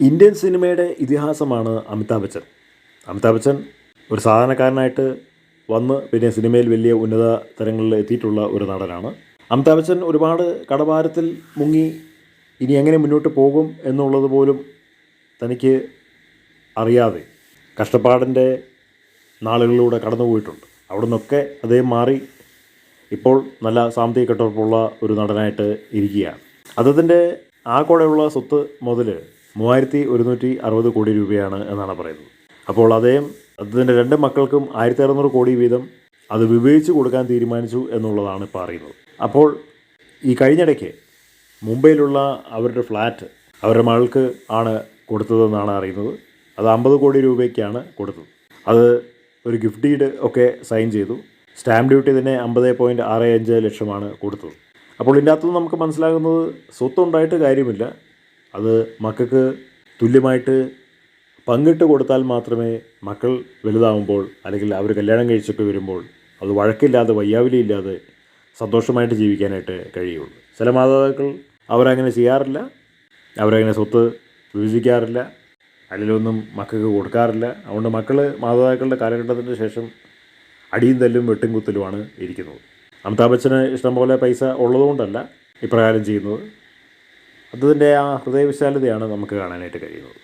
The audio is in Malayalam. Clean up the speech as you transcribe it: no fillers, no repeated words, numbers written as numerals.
ഇന്ത്യൻ സിനിമയുടെ ഇതിഹാസമാണ് അമിതാഭ് ബച്ചൻ. അമിതാഭ് ബച്ചൻ ഒരു സാധാരണക്കാരനായിട്ട് വന്ന് പിന്നെ സിനിമയിൽ വലിയ ഉന്നത തലങ്ങളിൽ എത്തിയിട്ടുള്ള ഒരു നടനാണ്. അമിതാഭ് ബച്ചൻ ഒരുപാട് കടഭാരത്തിൽ മുങ്ങി ഇനി എങ്ങനെ മുന്നോട്ട് പോകും എന്നുള്ളത് പോലും തനിക്ക് അറിയാതെ കഷ്ടപ്പാടിൻ്റെ നാളുകളിലൂടെ കടന്നുപോയിട്ടുണ്ട്. അവിടെ നിന്നൊക്കെ അദ്ദേഹം മാറി ഇപ്പോൾ നല്ല സാമ്പത്തിക കെട്ടുറപ്പുള്ള ഒരു നടനായിട്ട് ഇരിക്കുകയാണ്. അദ്ദേഹത്തിൻ്റെ ആകെയുള്ള സ്വത്ത് മുതൽ 3160 കോടി രൂപയാണ് എന്നാണ് പറയുന്നത്. അപ്പോൾ അദ്ദേഹത്തിൻ്റെ 2 മക്കൾക്കും 1600 കോടി വീതം അത് വിഭജിച്ച് കൊടുക്കാൻ തീരുമാനിച്ചു എന്നുള്ളതാണ് ഇപ്പോൾ അറിയുന്നത്. അപ്പോൾ ഈ കഴിഞ്ഞിടയ്ക്ക് മുംബൈയിലുള്ള അവരുടെ ഫ്ലാറ്റ് അവരുടെ മകൾക്ക് ആണ് കൊടുത്തതെന്നാണ് അറിയുന്നത്. അത് 50 കോടി രൂപയ്ക്കാണ് കൊടുത്തത്. അത് ഒരു ഗിഫ്റ്റ് ഡീഡ് ഒക്കെ സൈൻ ചെയ്തു. സ്റ്റാമ്പ് ഡ്യൂട്ടി തന്നെ 50.65 ലക്ഷമാണ് കൊടുത്തത്. അപ്പോൾ ഇതിൻ്റെ അകത്തുനിന്ന് നമുക്ക് മനസ്സിലാകുന്നത് സ്വത്തുണ്ടായിട്ട് കാര്യമില്ല, അത് മക്കൾക്ക് തുല്യമായിട്ട് പങ്കിട്ട് കൊടുത്താൽ മാത്രമേ മക്കൾ വലുതാവുമ്പോൾ അല്ലെങ്കിൽ അവർ കല്യാണം കഴിച്ചൊക്കെ വരുമ്പോൾ അത് വഴക്കില്ലാതെ വയ്യാവിലിയില്ലാതെ സന്തോഷമായിട്ട് ജീവിക്കാനായിട്ട് കഴിയുള്ളൂ. ചില മാതാപിതാക്കൾ അവരങ്ങനെ ചെയ്യാറില്ല, അവരങ്ങനെ സ്വത്ത് വിഭജിക്കാറില്ല, അതിലൊന്നും മക്കൾക്ക് കൊടുക്കാറില്ല. അതുകൊണ്ട് മക്കൾ മാതാപിതാക്കളുടെ കാലഘട്ടത്തിന് ശേഷം അടിയും തല്ലും വെട്ടും കുത്തലുമാണ് ഇരിക്കുന്നത്. അമിതാഭ് ബച്ചന് ഇഷ്ടംപോലെ പൈസ ഉള്ളതുകൊണ്ടല്ല ഇപ്രകാരം ചെയ്യുന്നത്. അതിൻ്റെ ആ ഹൃദയവിശാലതയാണ് നമുക്ക് കാണാനായിട്ട് കഴിയുന്നത്.